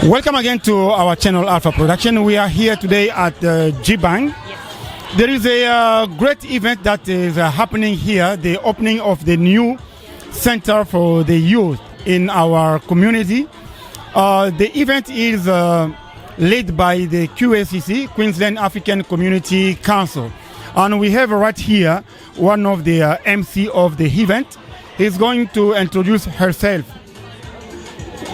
Welcome again to our channel Alpha Production. We are here today at TSHIBANGU. Yes. There is a great event that is happening here, the opening of the new center for the youth in our community. The event is led by the QACC, Queensland African Community Council. And we have right here one of the MC of the event. He's going to introduce herself,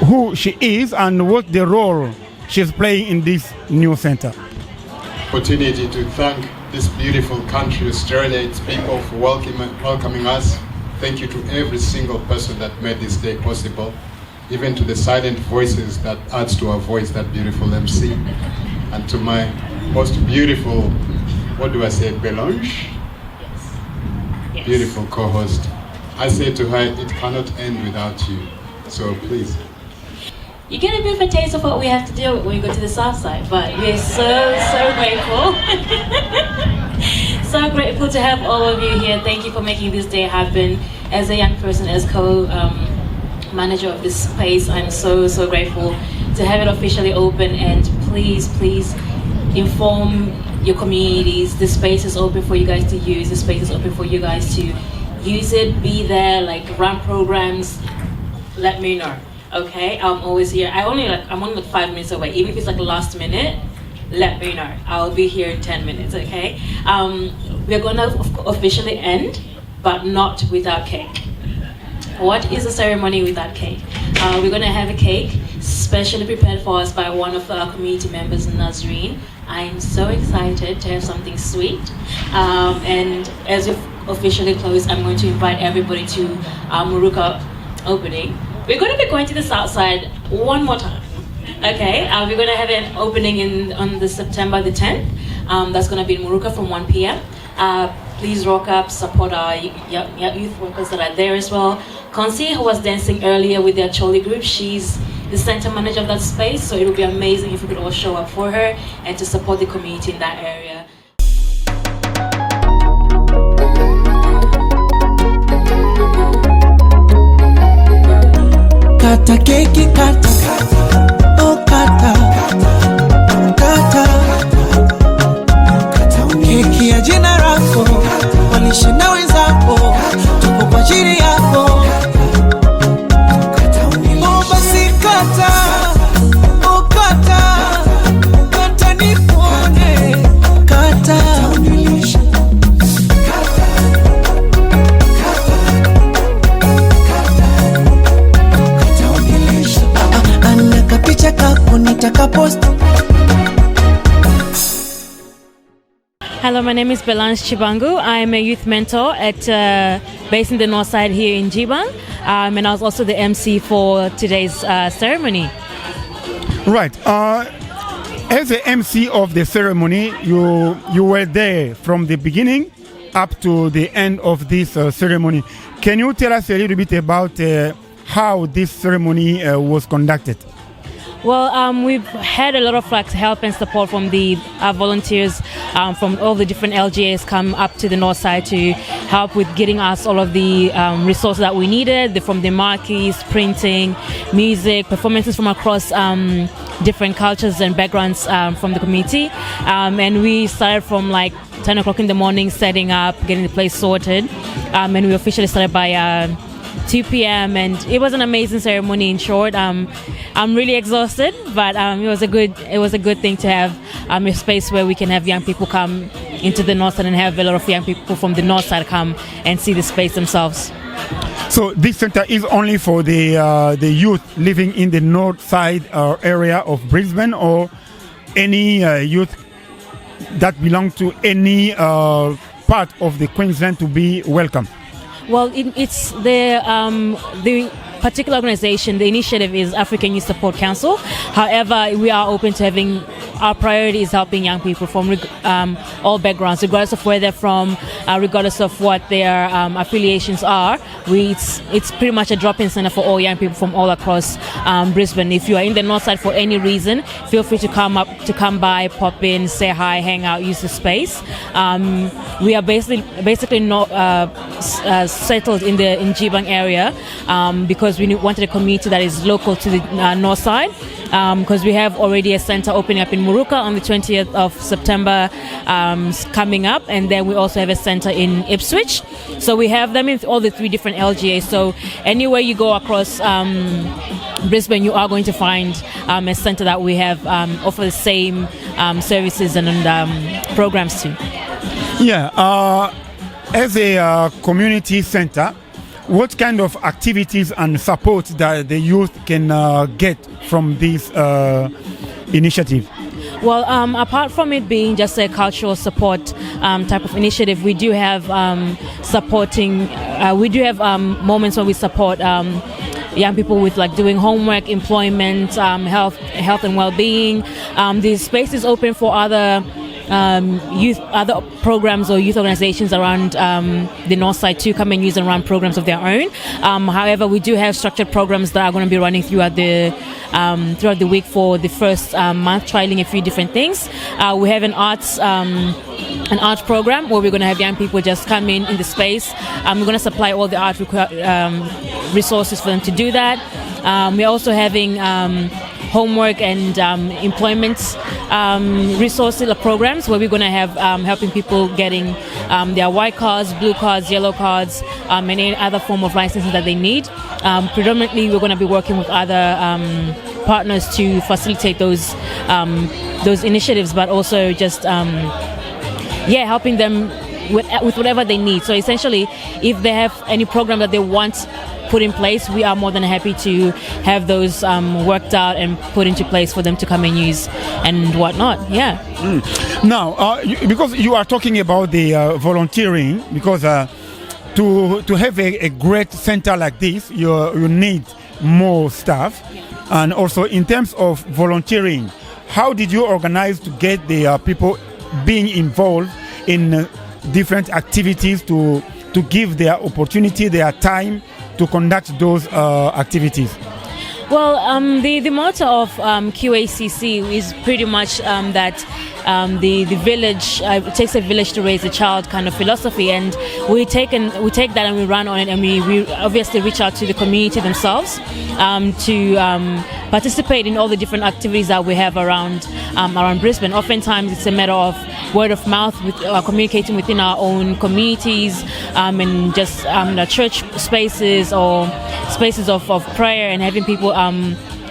who she is and what the role she's playing in this new center. Opportunity to thank this beautiful country, Australia, its people for welcoming us. Thank you to every single person that made this day possible, even to the silent voices that adds to our voice, that beautiful MC, and to my most beautiful, what do I say, BELLEANGE? Yes. Beautiful co-host. I say to her, it cannot end without you, so please. You get a bit of a taste of what we have to deal with when you go to the south side, but we're so grateful. So grateful to have all of you here. Thank you for making this day happen. As a young person, as co-manager of this space, I'm so grateful to have it officially open, and please inform your communities. The space is open for you guys to use. The space is open for you guys to use it, be there, like run programs, let me know. Okay, I'm always here. I'm only like 5 minutes away. Even if it's like last minute, let me know. I'll be here in 10 minutes, okay? We're gonna officially end, but not without cake. What is a ceremony without cake? We're gonna have a cake specially prepared for us by one of our community members, Nazreen. I'm so excited to have something sweet. And as we officially close, I'm going to invite everybody to Muruka opening. We're going to be going to the south side one more time. Okay, we're going to have an opening on the September the 10th. That's going to be in Muruka from 1 p.m. Please rock up, support our youth workers that are there as well. Konsi, who was dancing earlier with their Choli group, she's the center manager of that space, so it would be amazing if we could all show up for her and to support the community in that area. Kata keki kata, oh kata, kata, keki ya jina lako, walishe na wenzako, tupo kwa ajili yako. Oh basi kata, oh kata, kata nipone, kata. Hello, my name is BELLEANGE TSHIBANGU. I'm a youth mentor based in the north side here in TSHIBANGU, and I was also the MC for today's ceremony. Right. As the MC of the ceremony, you were there from the beginning up to the end of this ceremony. Can you tell us a little bit about how this ceremony was conducted? Well, we've had a lot of help and support from the volunteers from all the different LGAs come up to the north side to help with getting us all of the resources that we needed, from the marquees, printing, music, performances from across different cultures and backgrounds from the community. And we started from like 10 o'clock in the morning, setting up, getting the place sorted. And we officially started by 2 p.m. and it was an amazing ceremony. In short, I'm really exhausted, but it was a good thing to have a space where we can have young people come into the north side and have a lot of young people from the north side come and see the space themselves. So this center is only for the youth living in the north side area of Brisbane, or any youth that belong to any part of the Queensland to be welcome? Well, it's the particular organization, the initiative is African Youth Support Council. However, we are open to having, our priority is helping young people from all backgrounds, regardless of where they're from, regardless of what their affiliations are. It's pretty much a drop-in center for all young people from all across Brisbane. If you are in the north side for any reason, feel free to come by, pop in, say hi, hang out, use the space. We are basically not settled in TSHIBANGU area because because we wanted a community that is local to the north side, because we have already a center opening up in Muruka on the 20th of September coming up, and then we also have a center in Ipswich. So we have them in all the 3 different LGAs. So anywhere you go across Brisbane, you are going to find a center that we have offer the same services and programs to. Yeah, as a community center, what kind of activities and support that the youth can get from this initiative? Well, apart from it being just a cultural support type of initiative, we do have moments where we support young people with like doing homework, employment, health and well-being. The space is open for other other programs or youth organizations around the north side to come and use and run programs of their own. However, we do have structured programs that are going to be running throughout the week for the first month, trialing a few different things. We have an art program where we're going to have young people just come in the space. We're going to supply all the art resources for them to do that. We're also having homework and employment resources programs where we're going to have helping people getting their white cards, blue cards, yellow cards, and any other form of licenses that they need. Predominantly, we're going to be working with other partners to facilitate those initiatives, but also just helping them with whatever they need. So essentially, if they have any program that they want put in place, we are more than happy to have those worked out and put into place for them to come and use and whatnot. Yeah. Now, because you are talking about the volunteering, because to have a great center like this, you need more staff. Yeah. And also in terms of volunteering, how did you organize to get the people being involved in different activities to give their opportunity, their time to conduct those activities? Well, the motto of QACC is pretty much that the village, it takes a village to raise a child kind of philosophy, and we take that and we run on it, and we obviously reach out to the community themselves to participate in all the different activities that we have around Brisbane. Oftentimes it's a matter of word of mouth, with communicating within our own communities and just the church spaces or spaces of prayer, and having people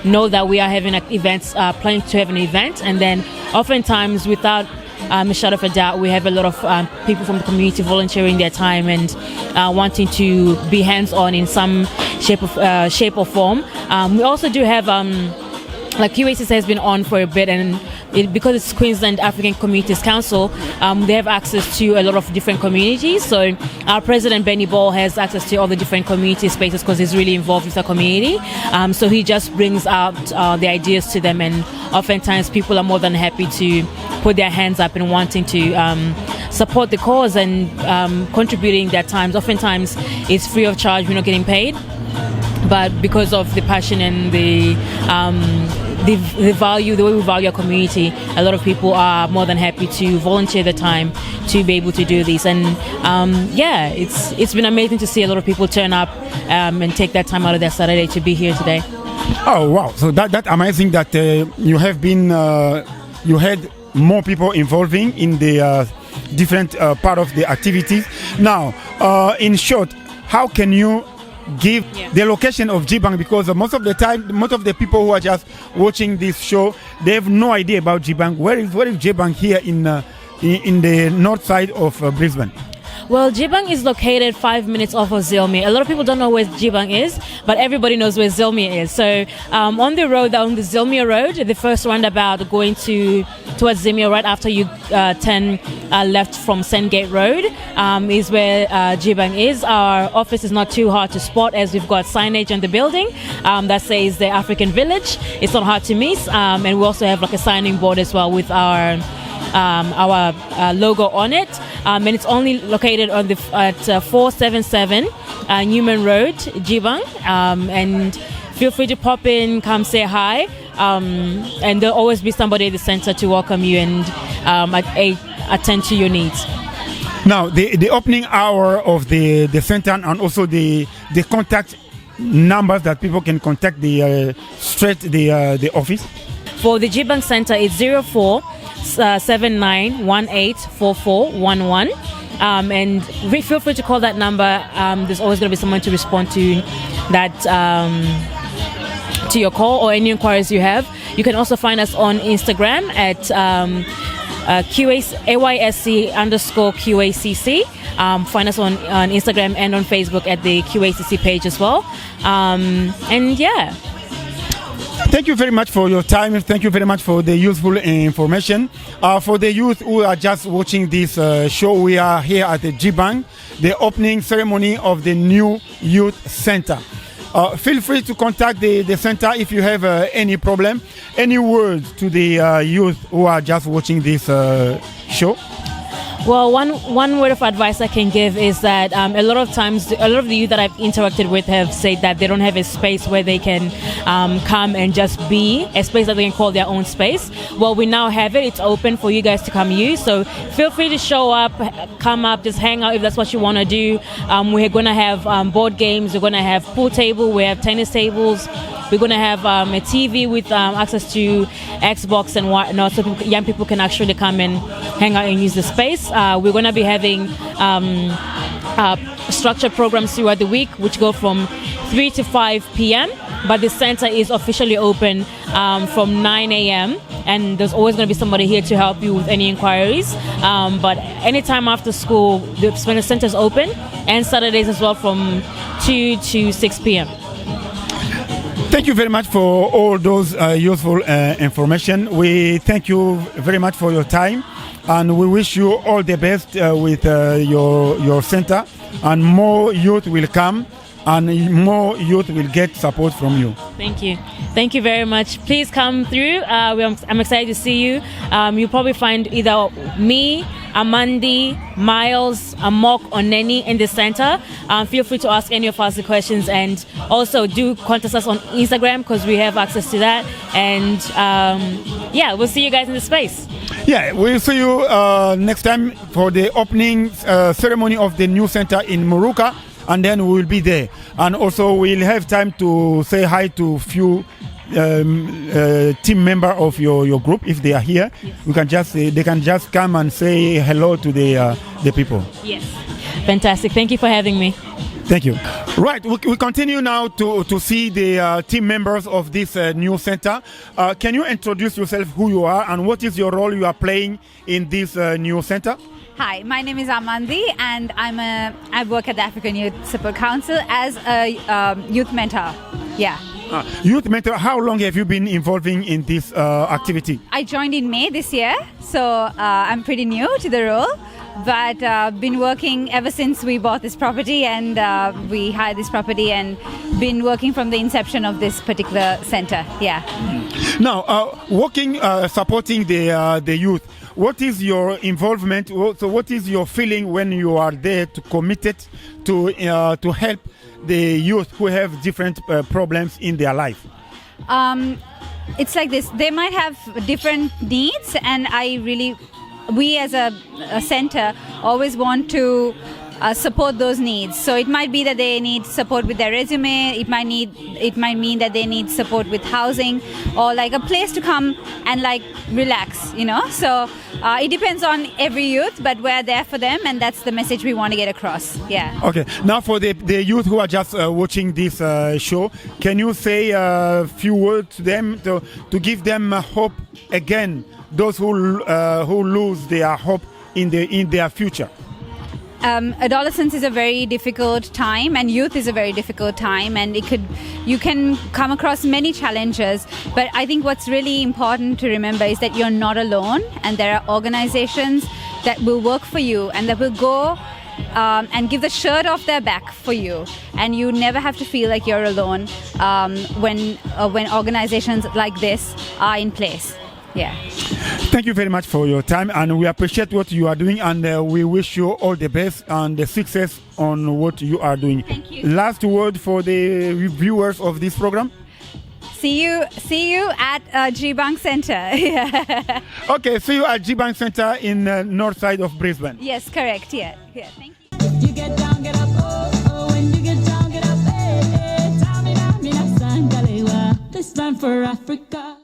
know that we are having events, planning to have an event. And then oftentimes, without a shadow of a doubt, we have a lot of people from the community volunteering their time and wanting to be hands-on in some shape or form. We also do have like QACC has been on for a bit, and because it's Queensland African Communities Council, they have access to a lot of different communities. So our president, Benny Ball, has access to all the different community spaces because he's really involved with the community. So he just brings out the ideas to them, and oftentimes people are more than happy to put their hands up and wanting to support the cause and contributing their times. Oftentimes it's free of charge, we're not getting paid. But because of the passion and the value, the way we value our community, a lot of people are more than happy to volunteer their time to be able to do this. And it's been amazing to see a lot of people turn up and take that time out of their Saturday to be here today. Oh wow! So that amazing that you have been you had more people involving in the different part of the activities. Now, in short, how can you give the location of Qacc, because most of the time, most of the people who are just watching this show, they have no idea about Qacc. Where is Qacc here in the north side of Brisbane? Well, Qacc is located 5 minutes off of Zilmere. A lot of people don't know where Qacc is, but everybody knows where Zilmere is. So on the Zilmere Road, the first roundabout going towards Zilmere, right after you turn left from Sandgate Road, is where Qacc is. Our office is not too hard to spot, as we've got signage on the building that says the African Village. It's not hard to miss, and we also have like a signing board as well with our logo on it, and it's only located on at 477 Newman Road, Qacc, and feel free to pop in, come say hi, and there'll always be somebody at the center to welcome you and attend to your needs. Now, the opening hour of the center and also the contact numbers that people can contact the office? For the GBank Center, it's 0479184411. And feel free to call that number. There's always going to be someone to respond to that, to your call or any inquiries you have. You can also find us on Instagram at AYSC_QACC. Find us on Instagram and on Facebook at the QACC page as well. And yeah. Thank you very much for your time. Thank you very much for the useful information. For the youth who are just watching this show, we are here at the GBank, the opening ceremony of the new youth center. Feel free to contact the center if you have any problem. Any words to the youth who are just watching this show? Well, one word of advice I can give is that a lot of times, a lot of the youth that I've interacted with have said that they don't have a space where they can come and just be, a space that they can call their own space. Well, we now have it. It's open for you guys to come use. So feel free to show up, come up, just hang out if that's what you want to do. We're going to have board games. We're going to have pool table. We have tennis tables. We're going to have a TV with access to Xbox and whatnot, so young people can actually come and hang out and use the space. We're going to be having structured programs throughout the week, which go from 3 to 5 p.m. But the center is officially open from 9 a.m. and there's always going to be somebody here to help you with any inquiries. But anytime after school, the center is open, and Saturdays as well from 2 to 6 p.m. Thank you very much for all those useful information. We thank you very much for your time, and we wish you all the best with your center, and more youth will come and more youth will get support from you. Thank you. Thank you very much. Please come through. I'm excited to see you. You'll probably find either me, Amandi, Miles, Amok, or Neni in the center. Feel free to ask any of us the questions, and also do contact us on Instagram because we have access to that. And yeah, we'll see you guys in the space. Yeah, we'll see you next time for the opening ceremony of the new center in Moruka, and then we will be there. And also we'll have time to say hi to few team member of your group if they are here. Yes. We can just they can just come and say hello to the people. Yes, fantastic. Thank you for having me. Thank you. Right, we continue now to see the team members of this new center. Can you introduce yourself, who you are, and what is your role you are playing in this new center? Hi, my name is Amandi, and I work at the African Youth Support Council as a youth mentor. Yeah. Youth mentor, how long have you been involving in this activity? I joined in May this year, so I'm pretty new to the role, but been working ever since we bought this property, and we hired this property, and been working from the inception of this particular center. Yeah. Now, supporting the youth, what is your involvement? So what is your feeling when you are there to committed to help the youth who have different problems in their life? It's like this. They might have different needs, and we as a center always want to support those needs. So it might be that they need support with their resume. It might mean that they need support with housing, or like a place to come and like relax, you know. So it depends on every youth, but we're there for them, and that's the message we want to get across. Yeah. Okay. Now for the youth who are just watching this show, can you say a few words to them to give them hope again? Those who lose their hope in their future. Adolescence is a very difficult time, and youth is a very difficult time, and you can come across many challenges, but I think what's really important to remember is that you're not alone, and there are organizations that will work for you and that will go and give the shirt off their back for you, and you never have to feel like you're alone when organizations like this are in place. Yeah. Thank you very much for your time, and we appreciate what you are doing, and we wish you all the best and the success on what you are doing. Thank you. Last word for the viewers of this program. See you at GBank Center. Yeah. Okay, see you at GBank Center in north side of Brisbane. Yes, correct. Yeah. Thank you. You get down, get up, oh, oh, when you get down, get up, hey, hey, down. for Africa.